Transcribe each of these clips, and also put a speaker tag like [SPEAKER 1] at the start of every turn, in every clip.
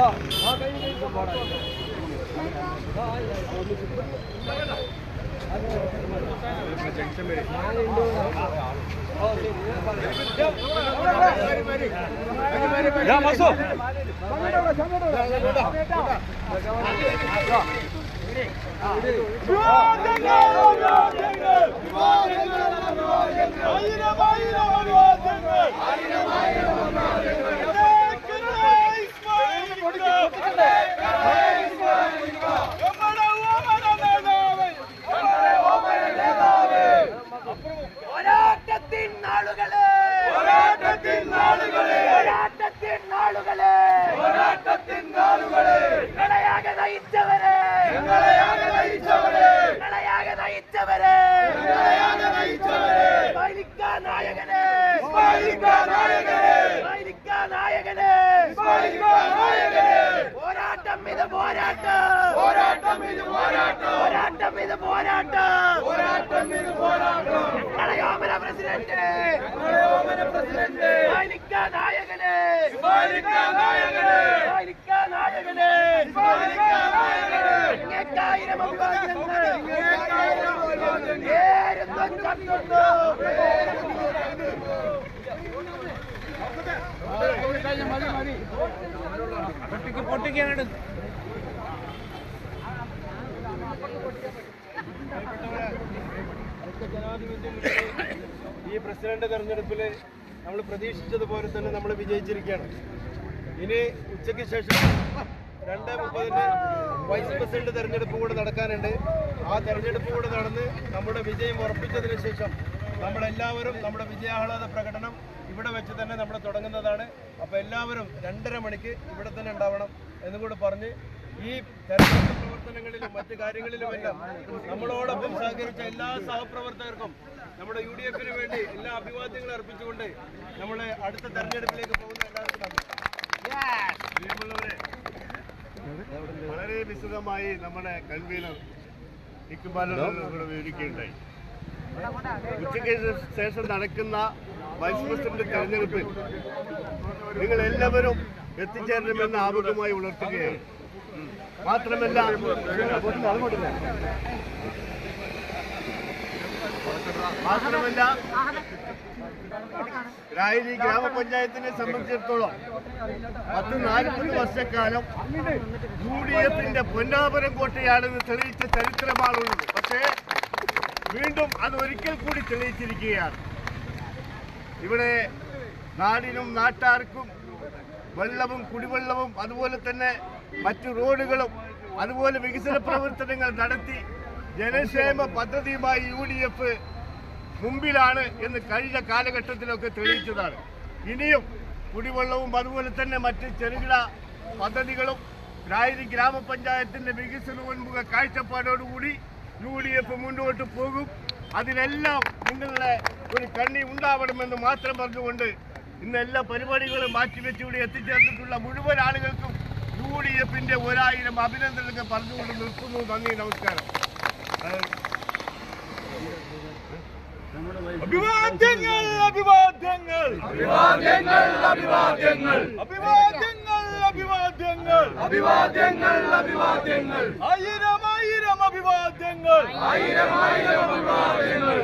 [SPEAKER 1] President തെരഞ്ഞെടുപ്പിൽ നമ്മൾ പ്രതീക്ഷിച്ചതുപോലെ തന്നെ നമ്മൾ വിജയിച്ചിരിക്കുകയാണ്. ഇനി ഉച്ചയ്ക്ക് ശേഷം 2:30 വൈസ് പ്രസിഡന്റ് തെരഞ്ഞെടുപ്പ് കൂടെ നടക്കാനുണ്ട്. ആ തെരഞ്ഞെടുപ്പ് കൂടെ നടന്ന് നമ്മുടെ വിജയം ഉറപ്പിച്ചതിന് ശേഷം നമ്മളെല്ലാവരും നമ്മുടെ വിജയാഹ്ലാദ പ്രകടനം ഇവിടെ വെച്ച് തന്നെ നമ്മൾ തുടങ്ങുന്നതാണ്. അപ്പോൾ എല്ലാവരും 2:30 മണിക്ക് ഇവിടെ തന്നെ ഉണ്ടാവണം എന്നുകൂടെ പറഞ്ഞ് ഈ തെരഞ്ഞെടുപ്പ് പ്രവർത്തനങ്ങളിലും മറ്റു കാര്യങ്ങളിലുമെല്ലാം നമ്മളോടൊപ്പം സഹകരിച്ച എല്ലാ സഹപ്രവർത്തകർക്കും നമ്മുടെ UDF-ന് വേണ്ടി എല്ലാ അഭിവാദ്യങ്ങളും അർപ്പിച്ചുകൊണ്ട് നമ്മൾ അടുത്ത തെരഞ്ഞെടുപ്പിലേക്ക് പോകുന്ന എല്ലാവർക്കും നന്ദി.
[SPEAKER 2] വളരെ വിശദമായി നമ്മുടെ കൺവീനർ ഇക്ബാലിനോട് വിവരിക്കുകയുണ്ടായി. ഉച്ചയ്ക്ക് ശേഷം നടക്കുന്ന വൈസ് പ്രസിഡന്റ് തെരഞ്ഞെടുപ്പിൽ നിങ്ങൾ എല്ലാവരും എത്തിച്ചേരണമെന്ന് ആമുഖമായി ഉണർത്തുകയാണ്. മാത്രമല്ല രായരി ഗ്രാമപഞ്ചായത്തിനെ സംബന്ധിച്ചിടത്തോളം 40 വർഷക്കാലം UDF-ന്റെ പൊന്നാപുരം കോട്ടയാണെന്ന് തെളിയിച്ച ചരിത്രമാണുള്ളത്. പക്ഷേ വീണ്ടും അത് ഒരിക്കൽ കൂടി തെളിയിച്ചിരിക്കുകയാണ്. ഇവിടെ നാടിനും നാട്ടാർക്കും വെള്ളവും കുടിവെള്ളവും അതുപോലെ തന്നെ മറ്റു റോഡുകളും അതുപോലെ വികസന പ്രവർത്തനങ്ങൾ നടത്തി ജനക്ഷേമ പദ്ധതിയുമായി UDF മുമ്പിലാണ് എന്ന് കഴിഞ്ഞ കാലഘട്ടത്തിലൊക്കെ തെളിയിച്ചതാണ്. ഇനിയും കുടിവെള്ളവും അതുപോലെ തന്നെ മറ്റ് ചെറുകിട പദ്ധതികളും രായരി ഗ്രാമപഞ്ചായത്തിന്റെ വികസനോന്മുഖ കാഴ്ചപ്പാടോടുകൂടി UDF മുന്നോട്ട് പോകും. അതിനെല്ലാം നിങ്ങളുടെ ഒരു കണ്ണി ഉണ്ടാവണമെന്ന് മാത്രം പറഞ്ഞുകൊണ്ട് ഇന്ന് എല്ലാ പരിപാടികളും മാറ്റിവെച്ച് ഇവിടെ എത്തിച്ചേർന്നിട്ടുള്ള മുഴുവൻ ആളുകൾക്കും UDF-ന്റെ 1000 അഭിനന്ദനങ്ങൾ പറഞ്ഞുകൊണ്ട് നിർത്തുന്നു. നന്ദി, നമസ്കാരം.
[SPEAKER 1] അഭിവാദ്യങ്ങൾ അഭിവാദ്യങ്ങൾ അഭിവാദ്യങ്ങൾ അഭിവാദ്യങ്ങൾ അഭിവാദ്യങ്ങൾ അഭിവാദ്യങ്ങൾ അഭിവാദ്യങ്ങൾ അഭിവാദ്യങ്ങൾ 1000 അഭിവാദ്യങ്ങൾ 1000 അഭിവാദ്യങ്ങൾ.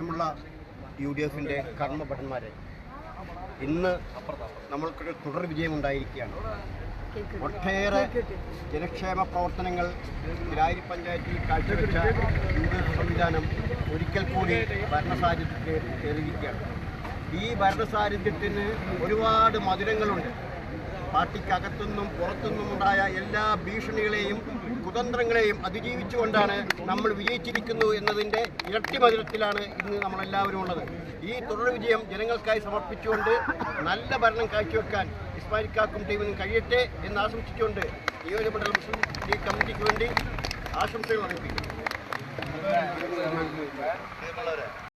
[SPEAKER 3] ുള്ള UDF-ന്റെ കർമ്മഭടന്മാരെ, ഇന്ന് നമ്മൾക്കൊരു തുടർ വിജയമുണ്ടായിരിക്കുകയാണ്. ഒട്ടേറെ ജനക്ഷേമ പ്രവർത്തനങ്ങൾ രായരി പഞ്ചായത്തിൽ കാഴ്ചവെച്ച UDF സംവിധാനം ഒരിക്കൽ കൂടി ഭരണസാരഥ്യത്തിൽ കയറിയിരിക്കുകയാണ്. ഈ ഭരണസാരഥ്യത്തിന് ഒരുപാട് മധുരങ്ങളുണ്ട്. പാർട്ടിക്കകത്തുനിന്നും പുറത്തുനിന്നും ഉണ്ടായ എല്ലാ ഭീഷണികളെയും കുതന്ത്രങ്ങളെയും അതിജീവിച്ചുകൊണ്ടാണ് നമ്മൾ വിജയിച്ചിരിക്കുന്നു എന്നതിൻ്റെ ഇരട്ടി മധുരത്തിലാണ് ഇന്ന് നമ്മളെല്ലാവരും ഉള്ളത്. ഈ തുടർ വിജയം ജനങ്ങൾക്കായി സമർപ്പിച്ചുകൊണ്ട് നല്ല ഭരണം കാഴ്ചവെക്കാൻ ഇസ്മായിലിക്കാക്കും ടീമിനും കഴിയട്ടെ എന്ന് ആശംസിച്ചുകൊണ്ട് നിയോജകമണ്ഡലം മുസ്ലിം ലീഗ് കമ്മിറ്റിക്ക് വേണ്ടി ആശംസകൾ അറിയിപ്പിക്കുന്നു.